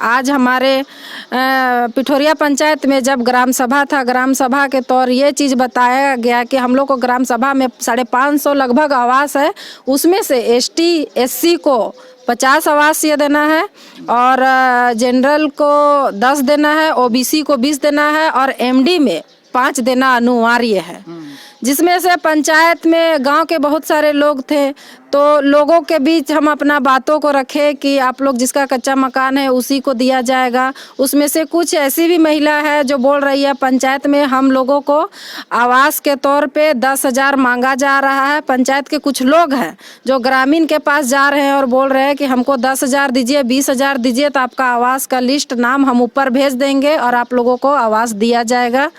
आज हमारे पिठोरिया पंचायत में जब ग्राम सभा था, ग्राम सभा के तौर ये चीज़ बताया गया कि हम लोग को ग्राम सभा में 550 लगभग आवास है, उसमें से एसटी एससी को 50 आवास ये देना है और जनरल को 10 देना है, ओबीसी को 20 देना है और एमडी में 5 देना अनिवार्य है। जिसमें से पंचायत में गांव के बहुत सारे लोग थे, तो लोगों के बीच हम अपना बातों को रखे कि आप लोग जिसका कच्चा मकान है उसी को दिया जाएगा। उसमें से कुछ ऐसी भी महिला है जो बोल रही है पंचायत में हम लोगों को आवास के तौर पे 10,000 मांगा जा रहा है। पंचायत के कुछ लोग हैं जो ग्रामीण के पास जा रहे हैं और बोल रहे हैं कि हमको 10,000 दीजिए, 20,000 दीजिए तो आपका आवास का लिस्ट नाम हम ऊपर भेज देंगे और आप लोगों को आवास दिया जाएगा।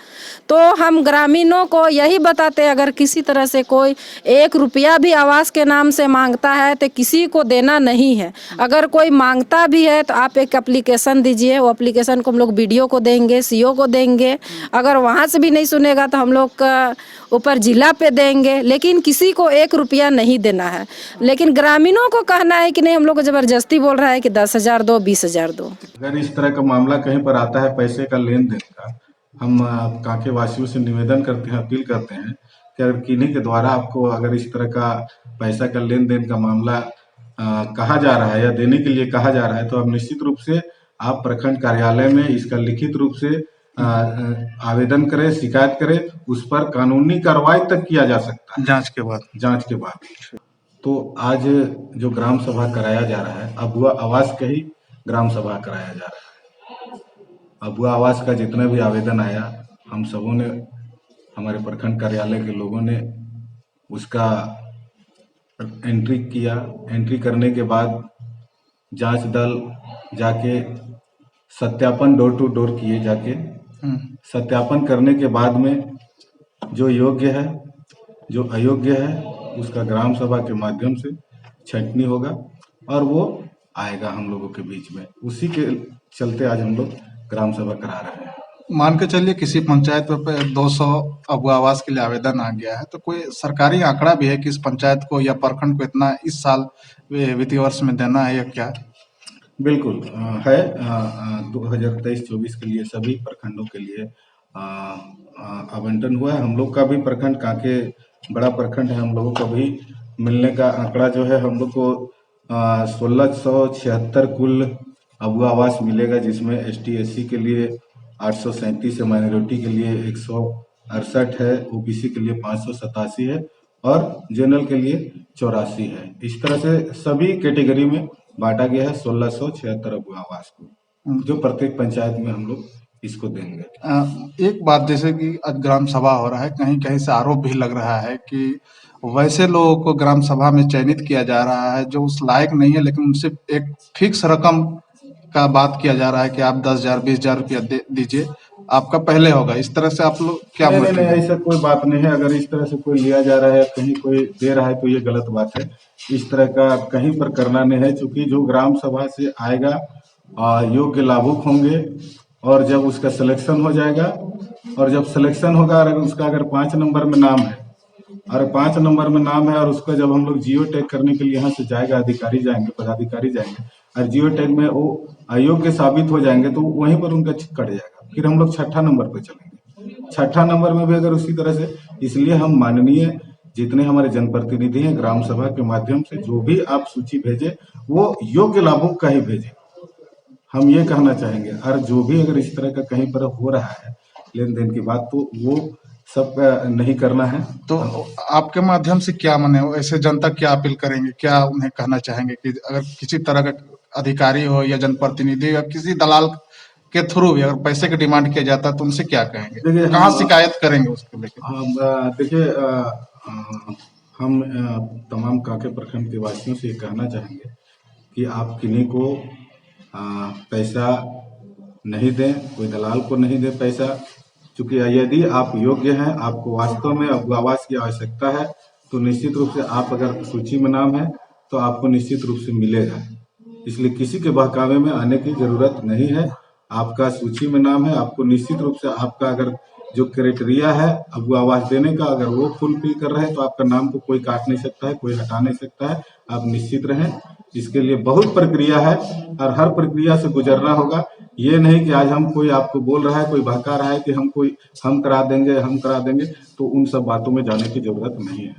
तो हम ग्रामीणों को यही बताते हैं, अगर किसी तरह से कोई 1 रुपया भी आवास के नाम से मांगता है तो किसी को देना नहीं है। अगर कोई मांगता भी है तो आप एक एप्लीकेशन दीजिए, वो एप्लीकेशन को हम लोग बीडीओ को देंगे, सीओ को देंगे। अगर वहाँ से भी नहीं सुनेगा तो हम लोग का ऊपर जिला पे देंगे, लेकिन किसी को 1 रुपया नहीं देना है। लेकिन ग्रामीणों को कहना है कि नहीं, हम लोग को ज़बरदस्ती बोल रहा है कि 10,000 दो, 20,000 दो। अगर इस तरह का मामला कहीं पर आता है पैसे का लेन देन का, हम कांके वासियों से निवेदन करते हैं, अपील करते हैं कि अगर किन्हीं के द्वारा आपको अगर इस तरह का पैसा का लेन देन का मामला कहा जा रहा है या देने के लिए कहा जा रहा है, तो आप निश्चित रूप से आप प्रखंड कार्यालय में इसका लिखित रूप से आवेदन करें, शिकायत करें, उस पर कानूनी कार्रवाई तक किया जा सकता है जांच के बाद। तो आज जो ग्राम सभा कराया जा रहा है, अबुआ आवास का ही ग्राम सभा कराया जा रहा है। अबुआ आवास का जितना भी आवेदन आया, हम सबों ने, हमारे प्रखंड कार्यालय के लोगों ने उसका एंट्री किया। एंट्री करने के बाद जांच दल जाके सत्यापन डोर टू डोर किए, जाके सत्यापन करने के बाद में जो योग्य है, जो अयोग्य है, उसका ग्राम सभा के माध्यम से छंटनी होगा और वो आएगा हम लोगों के बीच में। उसी के चलते आज हम लोग ग्राम सभा करा रहे हैं। मान के चलिए किसी पंचायत पे 200 अबुआ आवास के लिए आवेदन आ गया है, तो कोई सरकारी आंकड़ा भी है कि इस पंचायत को या प्रखंड को इतना इस साल वित्तीय वर्ष में देना है या क्या? बिल्कुल है। 2023-24 के लिए सभी प्रखंडों के लिए आवंटन हुआ है। हम लोग का भी प्रखंड कांके बड़ा प्रखंड है, हम लोगों को भी मिलने का आंकड़ा जो है, हम लोग को 1676 कुल अबुआ आवास मिलेगा, जिसमें एसटी एससी के लिए 837 है, माइनॉरिटी के लिए 168 है, ओबीसी के लिए 587 है और जनरल के लिए 84 है। इस तरह से सभी कैटेगरी में बांटा गया है 1676 अबुआ आवास को, जो प्रत्येक पंचायत में हम लोग इसको देंगे। एक बात, जैसे कि आज ग्राम सभा हो रहा है, कहीं कहीं से आरोप भी लग रहा है कि वैसे लोगों को ग्राम सभा में चयनित किया जा रहा है जो उस लायक नहीं है, लेकिन उनसे एक फिक्स रकम का बात किया जा रहा है कि आप 10,000 20,000 रुपया दीजिए, आपका पहले होगा। इस तरह से आप लोग क्या बोलते हैं? नहीं, ऐसा कोई बात नहीं है। अगर इस तरह से कोई लिया जा रहा है, कहीं कोई दे रहा है, तो ये गलत बात है। इस तरह का कहीं पर करना नहीं है, क्योंकि जो ग्राम सभा से आएगा योग्य लाभुक होंगे और जब उसका सिलेक्शन हो जाएगा और जब सिलेक्शन होगा, अगर उसका अगर 5 नंबर में नाम है और 5 नंबर में नाम है और उसको जब हम लोग जियो टैग करने के लिए यहाँ से जाएगा, अधिकारी जाएंगे, पदाधिकारी जाएंगे और जियो टैग में वो अयोग्य साबित हो जाएंगे, तो वहीं पर उनका कट जाएगा। फिर हम लोग 6ठा नंबर पर चलेंगे। 6ठा नंबर में भी अगर उसी तरह से, इसलिए हम माननीय जितने हमारे जनप्रतिनिधि हैं, ग्राम सभा के माध्यम से जो भी आप सूची भेजे वो योग्य लाभुक का ही भेजे, हम ये कहना चाहेंगे। और जो भी अगर इस तरह का कहीं पर हो रहा है लेन देन की बात, तो वो सब नहीं करना है। तो आपके माध्यम से क्या माने, ऐसे जनता क्या अपील करेंगे, क्या उन्हें कहना चाहेंगे कि अगर किसी तरह का अधिकारी हो या जनप्रतिनिधि या किसी दलाल के थ्रू भी अगर पैसे की डिमांड किया जाता है तो उनसे क्या कहेंगे, कहाँ शिकायत करेंगे उसको लेकर? देखिए, हम तमाम कांके प्रखंड के वासियों से ये कहना चाहेंगे कि आप किन्हीं को पैसा नहीं दें, कोई दलाल को नहीं दें पैसा, क्योंकि यदि आप योग्य हैं, आपको वास्तव में अबुआ आवास की आवश्यकता है, तो निश्चित रूप से आप अगर सूची में नाम है तो आपको निश्चित रूप से मिलेगा। इसलिए किसी के बहकावे में आने की जरूरत नहीं है। आपका सूची में नाम है, आपको निश्चित रूप से आपका अगर जो क्राइटेरिया है अबुआ आवास देने का, अगर वो फुलफिल कर रहे हैं तो आपका नाम को कोई काट नहीं सकता है, कोई हटा नहीं सकता है। आप निश्चित रहें इसके लिए बहुत प्रक्रिया है और हर प्रक्रिया से गुजरना होगा। ये नहीं कि आज हम कोई आपको बोल रहा है, कोई बहका रहा है कि हम करा देंगे, तो उन सब बातों में जाने की जरूरत नहीं है।